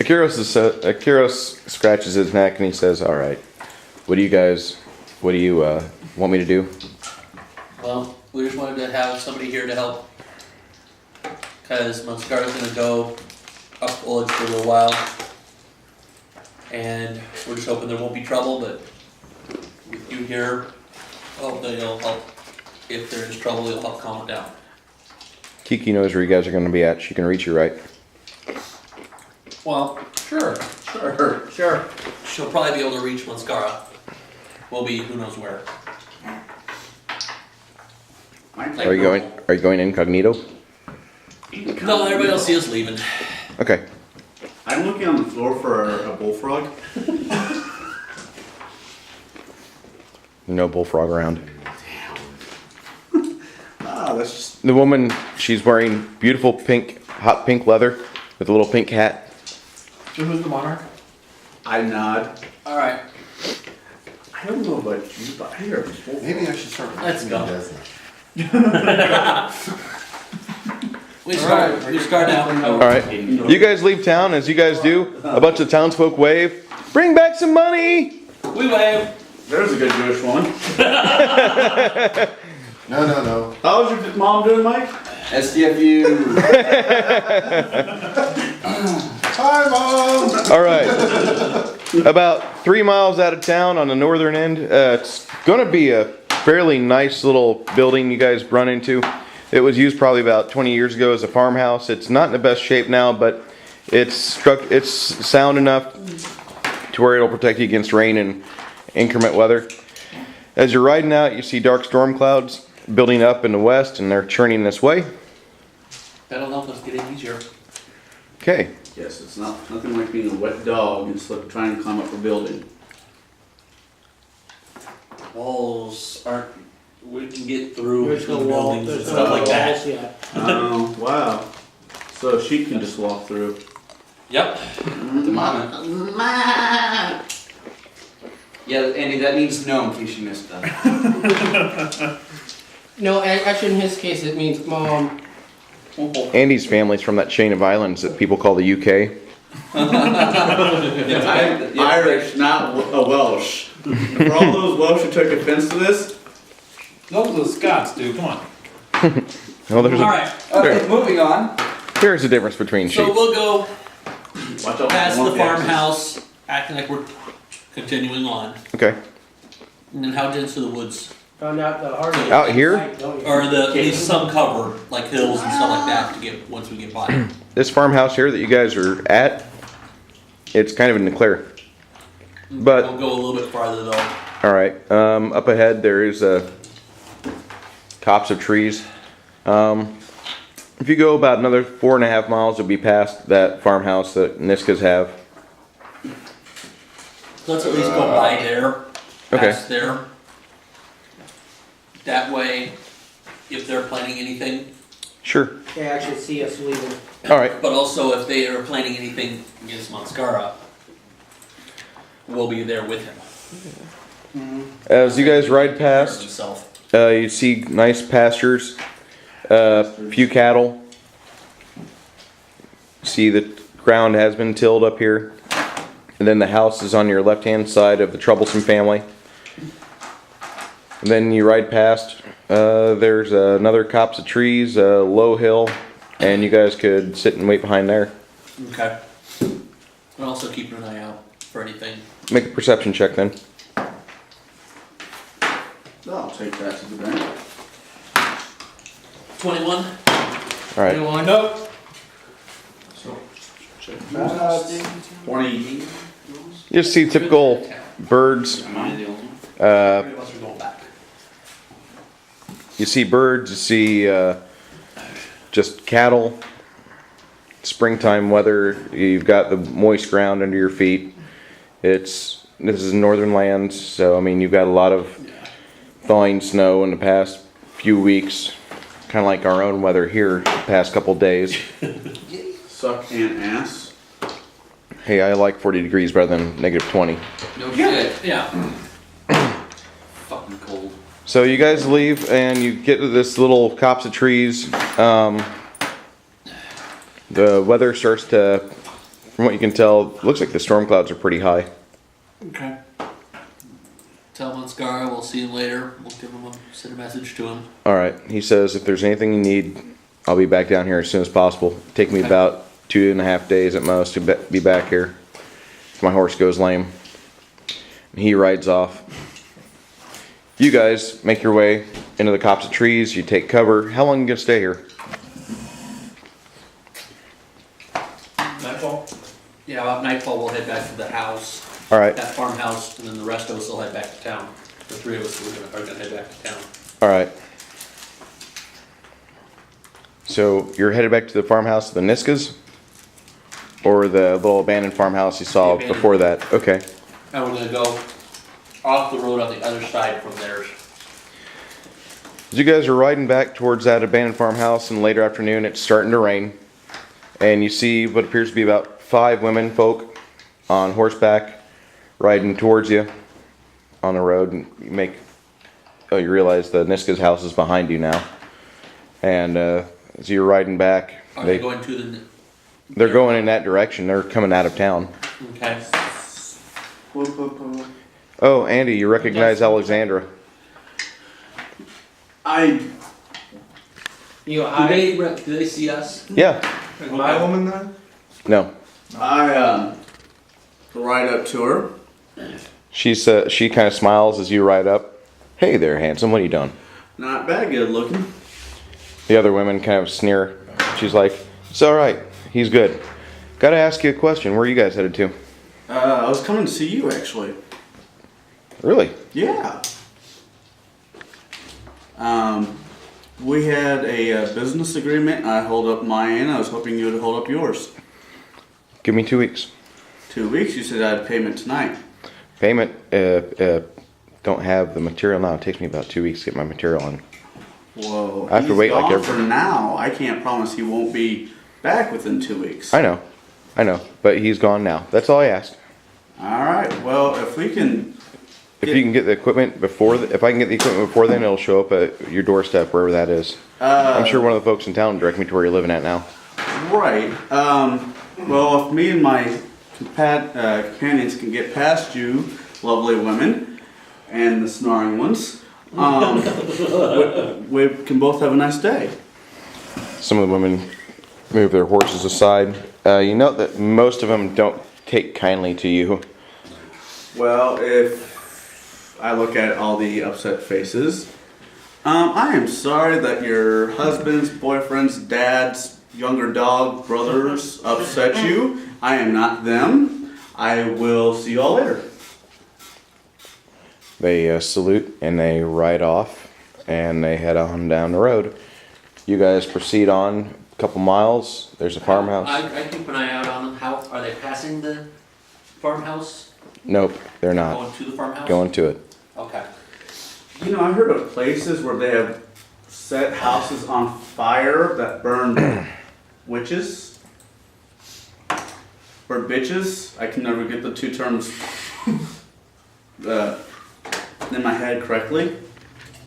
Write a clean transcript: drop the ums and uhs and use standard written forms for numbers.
Akiros scratches his neck and he says, "All right, what do you want me to do?" Well, we just wanted to have somebody here to help, because Monskara's gonna go up Ullage for a little while, and we're just hoping there won't be trouble. But with you here, I hope that you'll help. If there is trouble, you'll help calm it down. Kiki knows where you guys are going to be at. She can reach you, right? Well, sure. She'll probably be able to reach Monskara. We'll be who knows where. Are you going incognito? No, everybody will see us leaving. Okay. I'm looking on the floor for a bullfrog. No bullfrog around. Ah, that's just... The woman, she's wearing beautiful hot pink leather with a little pink hat. So who's the monarch? I nod. Alright, I don't know about you, but I hear a bullfrog. Maybe I should start. Let's go. Doesn't. we start now. All right. You guys leave town. As you guys do, a bunch of townsfolk wave. Bring back some money. We wave. There's a good Jewish one. No. How's your mom doing, Mike? SDFU. Hi, Mom! All right. About 3 miles out of town on the northern end, it's going to be a fairly nice little building you guys run into. It was used probably about 20 years ago as a farmhouse. It's not in the best shape now, but it's sound enough to where it'll protect you against rain and inclement weather. As you're riding out, you see dark storm clouds building up in the west, and they're churning this way. That'll help us get in easier. Okay. Yes, it's nothing like being a wet dog and trying to climb up a building. Walls aren't. We can get through There's no between wall, buildings and there's stuff no like that. walls yet. Oh, wow. So she can just walk through. Yep. The mama. Yeah, Andy, that means no in case you missed that. No, actually in his case it means mom. Andy's family's from that chain of islands that people call the UK. Irish, not Welsh. For all those Welsh who took offense to this, Those are the Scots, dude. Come on. Well, there's Alright, Okay, moving on. there's a difference between so sheep. we'll go watch out past for the the farmhouse, acting like we're continuing on. Okay. And then how dense are the woods? Found out the hard way. Out here? Or at least some cover, like hills and stuff like that, to get once we get by. This farmhouse here that you guys are at, it's kind of in the clear. But We'll go a little bit farther though. all right, up ahead there is tops of trees. If you go about another 4.5 miles, you'll be past that farmhouse that Niskas have. Let's at least go by there, Okay. past there. That way, if they're planning anything, Sure. They actually see us leaving. All right. but also if they are planning anything against Monskara, we'll be there with him. As you guys ride Take care of past, himself. you see nice pastures, few cattle. See the ground has been tilled up here. And then the house is on your left-hand side of the troublesome family. And then you ride past, there's another copse of trees, a low hill, and you guys could sit and wait behind there. Okay. And also keep an eye out for anything. Make a perception check then. I'll take that to the bank. 21? Alright. Anyone? Nope. So, check that. 20. You just see typical birds. Am I the only one? Three of us are going back. You see birds, you see just cattle. Springtime weather, you've got the moist ground under your feet. This is northern lands, so I mean you've got a lot of thawing snow in the past few weeks. Kind of like our own weather here the past couple days. Suck and ass. Hey, I like 40 degrees better than -20. No shit. Yeah. Fucking cold. So you guys leave and you get to this little copse of trees. The weather starts to, from what you can tell, looks like the storm clouds are pretty high. Okay. Tell Monskara we'll see him later. We'll give him send a message to him. All right. He says if there's anything you need, I'll be back down here as soon as possible. Take me Okay. about 2.5 days at most to be back here. If my horse goes lame. And he rides off. You guys make your way into the copse of trees. You take cover. How long are you gonna stay here? Nightfall? Yeah, about nightfall we'll head back to the house, All right. that farmhouse, and then the rest of us will head back to town. The three of us are gonna head back to town. All right. So you're headed back to the farmhouse, the Niskas, or the little abandoned farmhouse you saw The abandoned. before that? Okay. And we're gonna go off the road on the other side from theirs. As you guys are riding back towards that abandoned farmhouse in the later afternoon, it's starting to rain, and you see what appears to be about 5 women folk on horseback riding towards you on the road, and you realize the Niska's house is behind you now, and as you're riding back, Are they going to the, they're going in that direction. They're coming out of town. okay? Oh, Andy, you recognize Alexandra. You Do I they see us? Yeah. Is my woman there? No. I ride up to her. She kind of smiles as you ride up. Hey there, handsome. What are you doing? Not bad, good looking. The other women kind of sneer. She's like, it's all right. He's good. Gotta ask you a question. Where are you guys headed to? I was coming to see you actually. Really? Yeah. We had a business agreement. I hold up my end. I was hoping you would hold up yours. Give me 2 weeks. 2 weeks. You said I had payment tonight. Payment, don't have the material now. It takes me about 2 weeks to get my material on. Whoa. I have to wait like gone every- for now. I can't promise he won't be back within 2 weeks. I know. But he's gone now. That's all I asked. All right. Well, if we can. If you can get the equipment if I can get the equipment before then, it'll show up at your doorstep, wherever that is. I'm sure one of the folks in town will direct me to where you're living at now. Right. Well, if me and my companions can get past you, lovely women, and the snoring ones, we can both have a nice day. Some of the women move their horses aside. You note that most of them don't take kindly to you. Well, if I look at all the upset faces, I am sorry that your husband's, boyfriend's, dad's, younger dog, brothers upset you. I am not them. I will see you all later. They salute and they ride off and they head on down the road. You guys proceed on a couple miles. There's a farmhouse. I keep an eye out on them. How are they passing the farmhouse? Nope, they're not. Going to the farmhouse? Going to it. Okay. You know, I heard of places where they have set houses on fire that burn witches or bitches. I can never get the two terms in my head correctly.